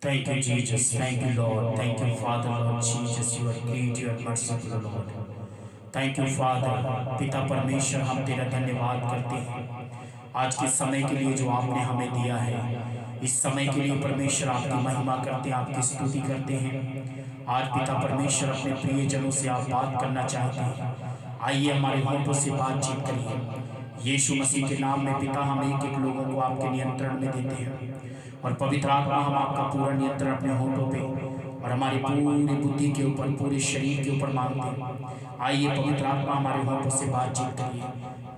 Thank you, Jesus. Thank you, Lord. Thank you, Father, Lord Jesus. You are great, you are merciful, Lord. Thank you father. पिता परमेश्वर, हम तेरा धन्यवाद करते हैं आज के समय के लिए जो आपने हमें दिया है। इस समय के लिए परमेश्वर आपकी महिमा करते हैं, आपकी स्तुति करते हैं। आज पिता परमेश्वर अपने प्रियजनों से आप बात करना चाहते हैं। आइए हमारे होठों से बातचीत करिए। यीशु मसीह के नाम में पिता, हम एक एक लोगों को आपके नियंत्रण में देते हैं और पवित्र आत्मा, हम आपका पूरा नियंत्रण अपने होठों पे और हमारी पूरी बुद्धि के ऊपर, पूरे शरीर के ऊपर मांगते हैं। आइए पवित्र आत्मा, हमारे होठों से बातचीत करिए।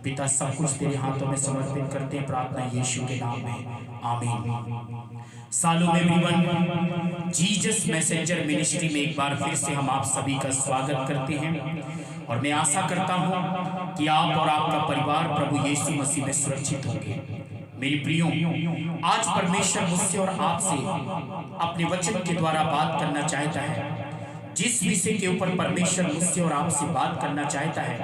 पिता, सब कुछ तेरे हाथों में समर्पित करते हैं, प्रार्थना यीशु के नाम में, आमीन। सालों में एवरीवन, जीसस मैसेंजर मिनिस्ट्री में एक बार फिर से हम आप सभी का स्वागत करते हैं और मैं आशा करता हूं कि आप और आपका परिवार प्रभु यीशु मसीह में सुरक्षित होंगे। मेरी प्रियो, आज परमेश्वर मुझसे और आपसे अपने वचन के द्वारा बात करना चाहता है। जिस विषय के ऊपर परमेश्वर मुझसे और आपसे बात करना चाहता है,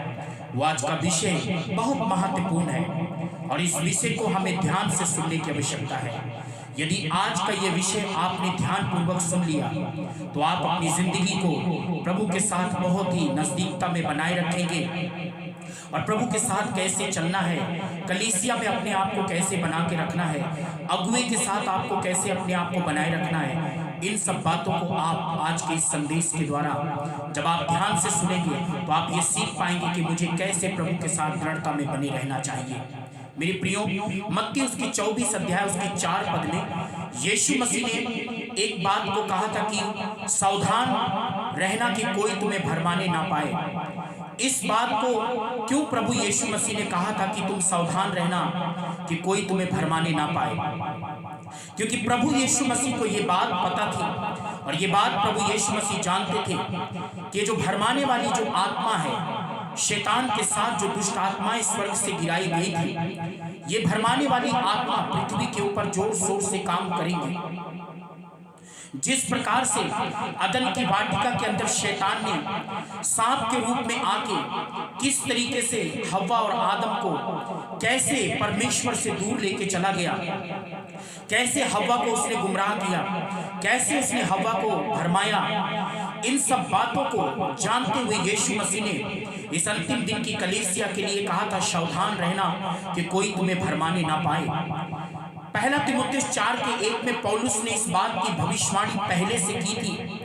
वो आज का विषय बहुत महत्वपूर्ण है और इस विषय को हमें ध्यान से सुनने की आवश्यकता है। यदि आज का ये विषय आपने ध्यान पूर्वक सुन लिया तो आप अपनी जिंदगी को प्रभु के साथ बहुत ही नजदीकता में बनाए रखेंगे और प्रभु के साथ कैसे चलना है, कलीसिया में अपने आप को कैसे बना के रखना है, अगुवे के साथ आपको कैसे अपने आप को बनाए रखना है, इन सब बातों को आप आज के इस संदेश के द्वारा जब आप ध्यान से सुनेंगे तो आप ये सीख पाएंगे कि मुझे कैसे प्रभु के साथ दृढ़ता में बने रहना चाहिए। मेरे प्रियो, मत्ती उसकी 24 अध्याय उसके 4 पद में यीशु मसीह ने एक बात को कहा था कि सावधान रहना कि कोई तुम्हें भरमाने ना पाए। इस बात को क्यों प्रभु यीशु मसीह ने कहा था कि तुम सावधान रहना कि कोई तुम्हें भरमाने ना पाए? क्योंकि प्रभु यीशु मसीह को ये बात पता थी और ये बात प्रभु यीशु मसीह जानते थे कि जो भरमाने वाली जो आत्मा है, शैतान के साथ जो दुष्ट आत्माएं स्वर्ग से गिराई गई थी, ये भरमाने वाली आत्मा पृथ्वी के ऊपर जोर शोर से काम करेंगे। जिस प्रकार से अदन की वाटिका के अंदर शैतान ने सांप के रूप में आके किस तरीके से हव्वा और आदम को कैसे परमेश्वर से दूर लेके चला गया, कैसे हव्वा को उसने गुमराह किया, कैसे उसने हव्वा को भरमाया, इन सब बातों को जानते हुए यीशु मसीह ने इस अंतिम दिन की कलीसिया के लिए कहा था, सावधान रहना कि कोई तुम्हें भरमाने ना पाए। पहला तीमुथियुस 4:1 में पौलुस ने इस बात की भविष्यवाणी पहले से की थी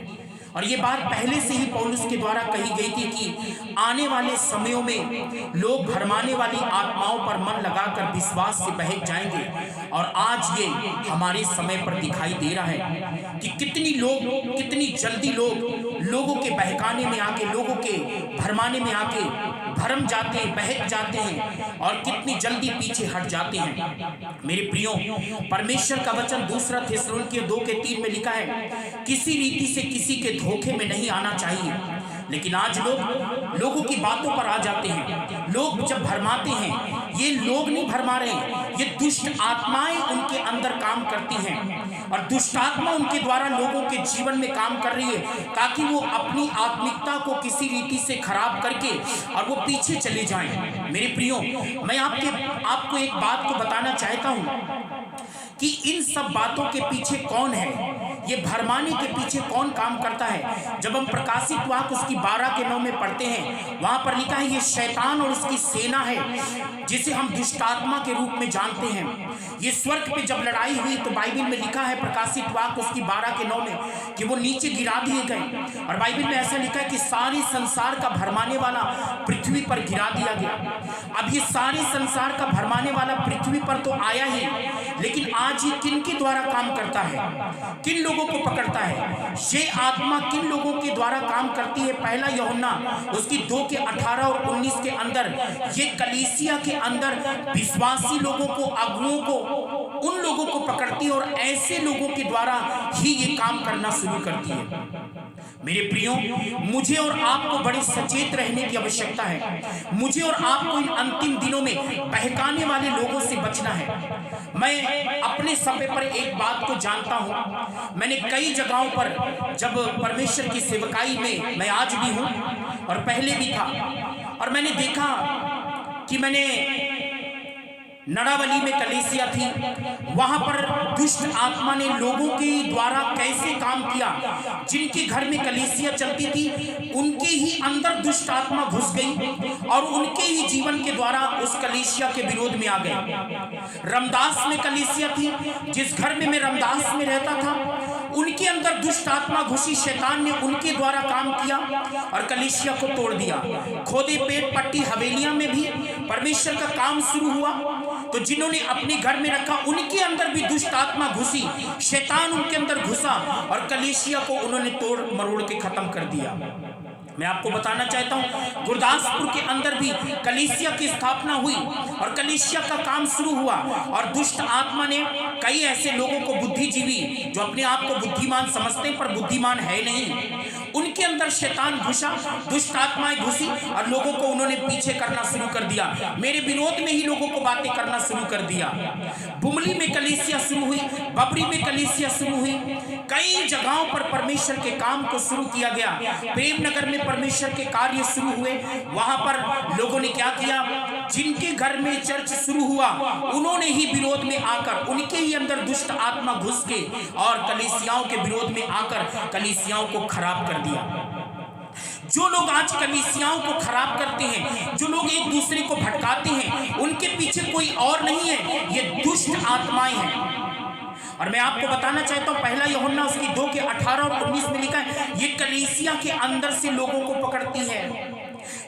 और ये बात पहले से ही पौलुस के द्वारा कही गई थी कि आने वाले समयों में लोग भरमाने वाली आत्माओं पर मन लगाकर विश्वास से बहक जाएंगे। और आज ये हमारे समय पर दिखाई दे रहा है कि कितनी जल्दी लोगों के बहकाने में आके, लोगों के भरमाने में आके भरम जाते हैं, बहक जाते हैं और कितनी जल्दी पीछे हट जाते हैं। मेरे प्रियो, परमेश्वर का वचन 2 थिस्सलुनीकियों 2:3 में लिखा है, किसी रीति से किसी के धोखे में नहीं आना चाहिए। लेकिन आज लोगों की बातों पर आ जाते हैं। लोग जब भरमाते हैं, ये लोग नहीं भरमा रहे, ये दुष्ट आत्माएं उनके अंदर काम करती हैं और दुष्ट आत्मा उनके द्वारा लोगों के जीवन में काम कर रही है ताकि वो अपनी आत्मिकता को किसी रीति से खराब करके और वो पीछे चले जाएं। मेरे प्रियो, मैं आपको एक बात को बताना चाहता हूं कि इन सब बातों के पीछे कौन है, ये भरमाने के पीछे कौन काम करता है। जब हम प्रकाशित वाक्य उसकी 12:9 में पढ़ते हैं, वहां पर लिखा है ये शैतान और उसकी सेना है जिसे हम दुष्ट आत्मा के रूप में जानते हैं। ये स्वर्ग पे जब लड़ाई हुई तो बाइबल में लिखा है प्रकाशित वाक्य उसकी 12:9 में कि वो नीचे गिरा दिए गए और बाइबल में ऐसा लिखा है कि सारे संसार का भरमाने वाला पृथ्वी पर गिरा दिया गया। अब ये सारे संसार का भरमाने वाला पृथ्वी पर तो आया ही, लेकिन आज ये किन के द्वारा काम करता है, किन लोगों को पकड़ता है, ये आत्मा किन लोगों के द्वारा काम करती है। पहला यूहन्ना उसकी 2:18 और 19 के अंदर ये कलीसिया के अंदर विश्वासी लोगों को, अगुओं को, उन लोगों को पकड़ती है और ऐसे लोगों के द्वारा ही ये काम करना शुरू करती है। मेरे प्रियो, मुझे और आपको बड़े सचेत रहने की आवश्यकता है। मुझे और आपको इन अंतिम दिनों में बहकाने वाले लोगों से बचना है। मैं अपने समय पर एक बात को जानता हूं, मैंने कई जगहों पर जब परमेश्वर की सेवकाई में, मैं आज भी हूं और पहले भी था, और मैंने देखा कि मैंने नड़ावली में कलीसिया थी। वहां पर दुष्ट आत्मा ने लोगों के द्वारा कैसे काम किया, जिनके घर में कलीसिया चलती थी उनके ही अंदर दुष्ट आत्मा घुस गई और उनके ही जीवन के द्वारा उस कलीसिया के विरोध में आ गए। रामदास में कलीसिया थी, जिस घर में मैं रामदास में रहता था उनके अंदर दुष्ट आत्मा घुसी, शैतान ने उनके द्वारा काम किया और कलीसिया को तोड़ दिया। खोदे पेट पट्टी हवेलियां में भी परमेश्वर का काम शुरू हुआ, तो जिन्होंने अपने घर में रखा उनके अंदर भी दुष्ट आत्मा घुसी, शैतान उनके अंदर घुसा और कलीसिया को उन्होंने तोड़ मरोड़ के खत्म कर दिया। मैं आपको बताना चाहता हूं गुरदासपुर के अंदर भी कलीसिया की स्थापना हुई और कलीसिया का काम शुरू हुआ और दुष्ट आत्मा ने कई ऐसे लोगों को, बुद्धिजीवी जो अपने आप को बुद्धिमान समझते हैं पर बुद्धिमान है नहीं, उनके अंदर शैतान घुसा, दुष्ट आत्माएं घुसी और लोगों को उन्होंने पीछे करना शुरू कर दिया। मेरे विरोध में ही लोगों को बातें करना शुरू कर दिया। बुमली में कलीसिया शुरू हुई, बबरी में कलीसिया शुरू हुई, कई जगहों पर परमेश्वर के काम को शुरू किया गया। प्रेमनगर में परमेश्वर के कार्य शुरू हुए। वहां पर लोगों ने क्या किया, जिनके घर में चर्च शुरू हुआ उन्होंने ही विरोध में आकर, उनके ही अंदर दुष्ट आत्मा घुस के और कलीसियाओं के विरोध में आकर कलीसियाओं को खराब कर दिया। जो लोग आज कलीसियाओं को खराब करते हैं, जो लोग एक दूसरे को भटकाते हैं, उनके पीछे कोई और नहीं है, ये दुष्ट आत्माएं हैं। और मैं आपको बताना चाहता हूं पहला यूहन्ना उसकी 2 के 18 और 19 में लिखा है, ये कलीसिया के अंदर से लोगों को पकड़ती है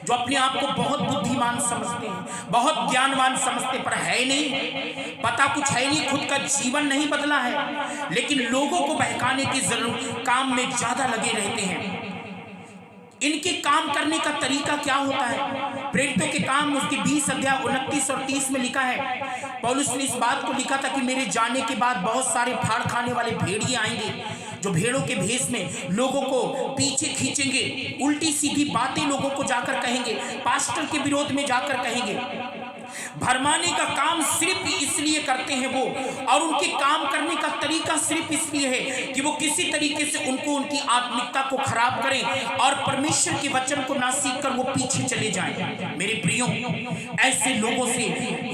जो अपने आप को बहुत बुद्धिमान समझते हैं, बहुत ज्ञानवान समझते, पर है नहीं, पता कुछ है नहीं, खुद का जीवन नहीं बदला है, लेकिन लोगों को बहकाने की जरूर काम में ज्यादा लगे रहते हैं। इनके काम करने का तरीका क्या होता है? प्रेरितों के काम उसके 20 अध्याय 29 और 30 में लिखा है, पौलुस ने इस बात को लिखा था कि मेरे जाने के बाद बहुत सारे फाड़ खाने वाले भेड़िए आएंगे जो भेड़ों के भेष में लोगों को पीछे खींचेंगे, उल्टी सीधी बातें लोगों को जाकर कहेंगे, पास्टर के विरोध में जाकर कहेंगे। भरमाने का काम सिर्फ इसलिए करते हैं वो, और उनके काम करने का तरीका सिर्फ इसलिए है कि वो किसी तरीके से उनको, उनकी आत्मिकता को खराब करें और परमेश्वर के वचन को ना सीखकर वो पीछे चले जाएं। मेरे प्रियो, ऐसे लोगों से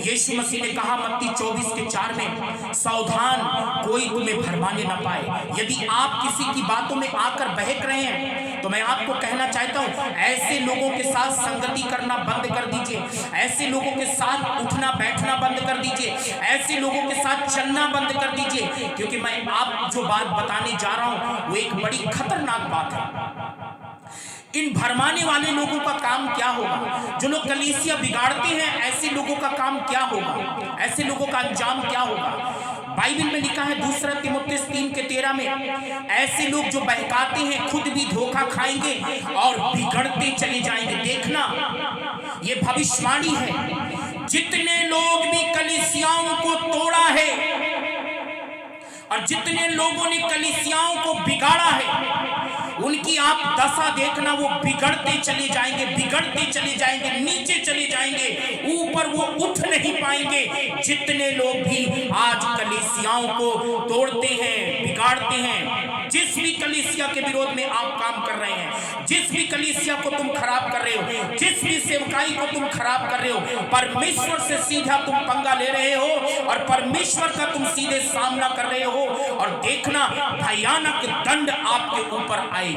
यीशु मसीह ने कहा मत्ती 24 के 4 में, सावधान कोई तुम्हें भरमाने ना पाए। यदि आप किसी की बातों में आकर बहक रहे हैं तो मैं आपको कहना चाहता हूं, ऐसे लोगों के साथ संगति करना बंद कर दीजिए, ऐसे लोगों के साथ उठना बैठना बंद कर दीजिए, ऐसे लोगों के साथ चलना बंद कर दीजिए, क्योंकि मैं आप जो बात बताने जा रहा हूं वो एक बड़ी खतरनाक बात है। इन भरमाने वाले लोगों का काम क्या होगा? जो लोग कलीसिया बिगाड़ते हैं, ऐसे लोगों का काम क्या होगा? ऐसे लोगों का अंजाम क्या होगा? बाइबल में लिखा है 2 तीमुथियुस 3 के 13 में, ऐसे लोग जो बहकाते हैं खुद भी धोखा खाएंगे और बिगड़ते चले जाएंगे। देखना, ये भविष्यवाणी है। जितने लोग भी कलीसियाओं को तोड़ा है और जितने लोगों ने कलीसियाओं को बिगाड़ा है, उनकी आप दशा देखना, वो बिगड़ते चले जाएंगे, बिगड़ते चले जाएंगे, नीचे चले जाएंगे, ऊपर वो उठ नहीं पाएंगे। जितने लोग भी आज कलीसियाओं को तोड़ते हैं, बिगाड़ते हैं, जिस भी कलीसिया के विरोध में आप काम कर रहे हैं, जिस भी कलीसिया को तुम खराब कर रहे हो, जिस भी सेवकाई को तुम खराब कर रहे हो, परमेश्वर से सीधा तुम पंगा ले रहे हो और परमेश्वर का तुम सीधे सामना कर रहे हो, और देखना भयानक दंड आपके ऊपर आए।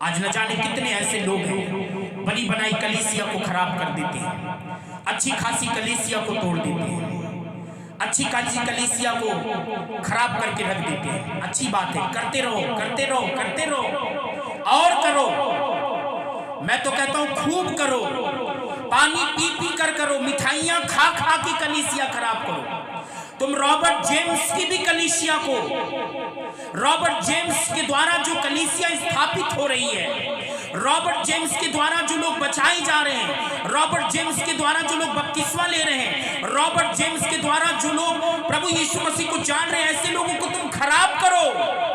आज न जाने कितने ऐसे लोग हैं, बनी बनाई कलीसिया को खराब कर देते हैं, अच्छी खासी कलीसिया को तोड़ देते हैं, अच्छी खासी कलीसिया को खराब करके रख देते हैं। अच्छी बात है, करते रहो, करते रहो, करते रहो और करो। मैं तो कहता हूं खूब करो, पानी पी पी कर करो, मिठाइयां खा खा के कलीसिया खराब करो। तुम रॉबर्ट जेम्स की भी कलीसिया को, रॉबर्ट जेम्स के द्वारा जो कलीसिया स्थापित हो रही है, रॉबर्ट जेम्स के द्वारा जो लोग बचाए जा रहे हैं, रॉबर्ट जेम्स के द्वारा जो लोग बपतिस्मा ले रहे हैं, रॉबर्ट जेम्स के द्वारा जो लोग प्रभु यीशु मसीह को जान रहे हैं, ऐसे लोगों को तुम खराब करो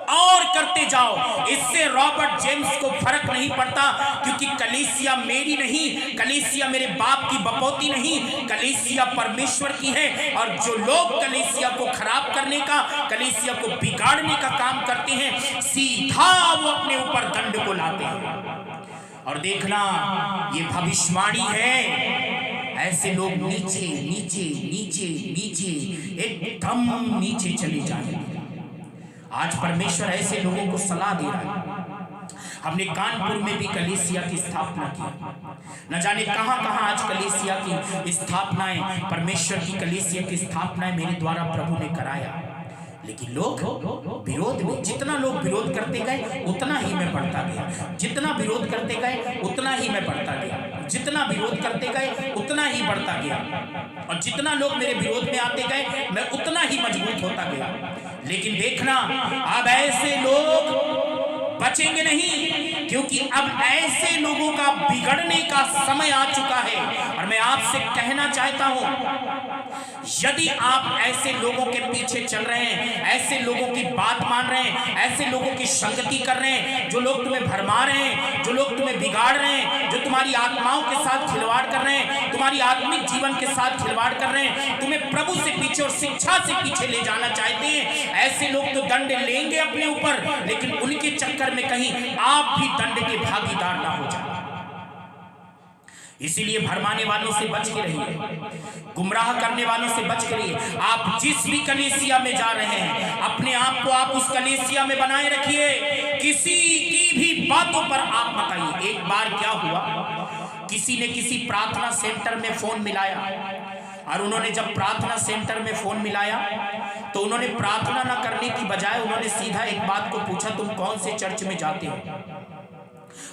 और करते जाओ। इससे रॉबर्ट जेम्स को फर्क नहीं पड़ता, क्योंकि कलीसिया मेरी नहीं, कलीसिया मेरे बाप की बपौती नहीं, कलीसिया परमेश्वर की है। और जो लोग कलीसिया को खराब करने का, कलीसिया को बिगाड़ने का काम करते हैं, सीधा वो अपने ऊपर दंड को लाते हैं। और देखना, ये भविष्यवाणी है ऐसे लोग नीचे नीचे नीचे नीचे एकदम नीचे चले जाएंगे। आज परमेश्वर ऐसे लोगों को सलाह दे रहा है। हमने कानपुर में भी कलीसिया की स्थापना की, न जाने कहां कहां आज कलीसिया की स्थापनाएं, परमेश्वर की कलीसिया की स्थापनाएं मेरे द्वारा प्रभु ने कराया। लेकिन लोग विरोध में, जितना लोग विरोध करते गए उतना ही मैं बढ़ता गया, जितना विरोध करते गए उतना ही मैं बढ़ता गया, जितना विरोध करते गए उतना ही बढ़ता गया, और जितना लोग मेरे विरोध में आते गए मैं उतना ही मजबूत होता गया। लेकिन देखना, अब ऐसे लोग बचेंगे नहीं, क्योंकि अब ऐसे लोगों का बिगड़ने का समय आ चुका है। और मैं आपसे कहना चाहता हूं, यदि आप ऐसे लोगों के पीछे चल रहे हैं, ऐसे लोगों की बात मान रहे हैं, ऐसे लोगों की संगति कर रहे हैं, जो लोग तुम्हें भरमा रहे हैं, जो लोग तुम्हें बिगाड़ रहे हैं, जो तुम्हारी आत्माओं के साथ खिलवाड़ कर रहे हैं, तुम्हारी आत्मिक जीवन के साथ खिलवाड़ कर रहे हैं, तुम्हें प्रभु से पीछे और शिक्षा से पीछे ले जाना चाहते हैं, ऐसे लोग तो दंड लेंगे अपने ऊपर, लेकिन उनके चक्कर में कहीं आप भी दंड के भागीदार ना हो जाए। इसीलिए भरमाने वालों से बच के रहिए, गुमराह करने वालों से बच के रहिए। आप जिस भी कलीसिया में जा रहे हैं, अपने आप को आप उस कलीसिया में बनाए रखिए, किसी की भी बातों पर आप मत आइए। एक बार क्या हुआ, किसी ने किसी प्रार्थना सेंटर में फोन मिलाया, और उन्होंने जब प्रार्थना सेंटर में फोन मिलाया तो उन्होंने प्रार्थना न करने की बजाय उन्होंने सीधा एक बात को पूछा, तुम कौन से चर्च में जाते हो?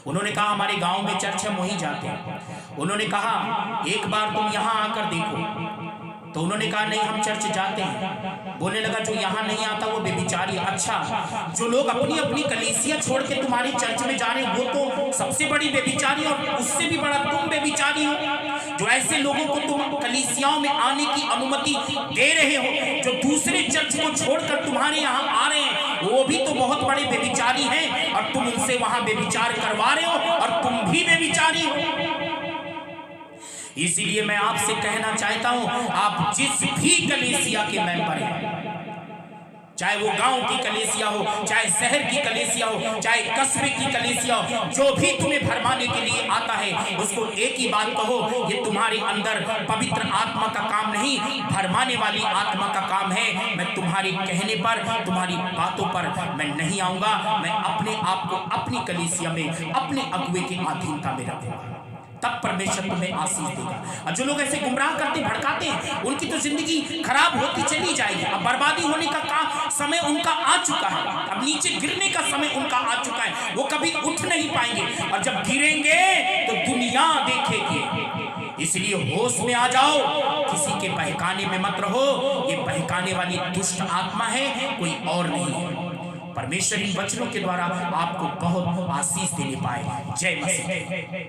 उन्होंने कहा हमारे गांव में चर्च है, वहीं जाते हैं। उन्होंने कहा एक बार तुम यहां आकर देखो, तो उन्होंने कहा नहीं, हम चर्च जाते हैं। बोलने लगा जो यहाँ नहीं आता वो बेविचारी। अच्छा, जो लोग अपनी अपनी कलीसिया छोड़ के तुम्हारे चर्च में जा रहे हैं वो तो सबसे बड़ी बेविचारी, और उससे भी बड़ा तुम बेविचारी हो, जो ऐसे लोगों को तुम कलीसियाओं में आने की अनुमति दे रहे हो, जो दूसरे चर्च को छोड़कर तुम्हारे यहाँ आ रहे हैं, वो भी तो बहुत बड़े बेविचारी हैं, और तुम उनसे वहां बेविचार करवा रहे हो, और तुम भी बेविचारी हो। इसीलिए मैं आपसे कहना चाहता हूं, आप जिस भी कलीसिया के मेंबर हैं, चाहे वो गांव की कलीसिया हो, चाहे शहर की कलीसिया हो, चाहे कस्बे की कलीसिया हो, जो भी तुम्हें भरमाने के लिए आता है उसको एक ही बात कहो, ये तुम्हारे अंदर पवित्र आत्मा का काम नहीं, भरमाने वाली आत्मा का काम है। मैं तुम्हारे कहने पर, तुम्हारी बातों पर मैं नहीं आऊंगा, मैं अपने आप को अपनी कलीसिया में अपने अगुवे की अधीनता में रखूंगा, तब परमेश्वर तुम्हें आशीष देगा। और जो लोग ऐसे गुमराह करते भड़काते हैं, उनकी तो जिंदगी खराब होती चली जाएगी। अब बर्बादी होने का समय उनका आ चुका है, अब नीचे गिरने का समय उनका आ चुका है, वो कभी उठ नहीं पाएंगे, और जब गिरेंगे तो दुनिया देखेगी। इसलिए होश में आ जाओ, किसी के बहकाने में मत रहो, ये बहकाने वाली दुष्ट आत्मा है, कोई और नहीं है। परमेश्वर इन वचनों के द्वारा आपको बहुत आशीष देने पाए। जय मसीह।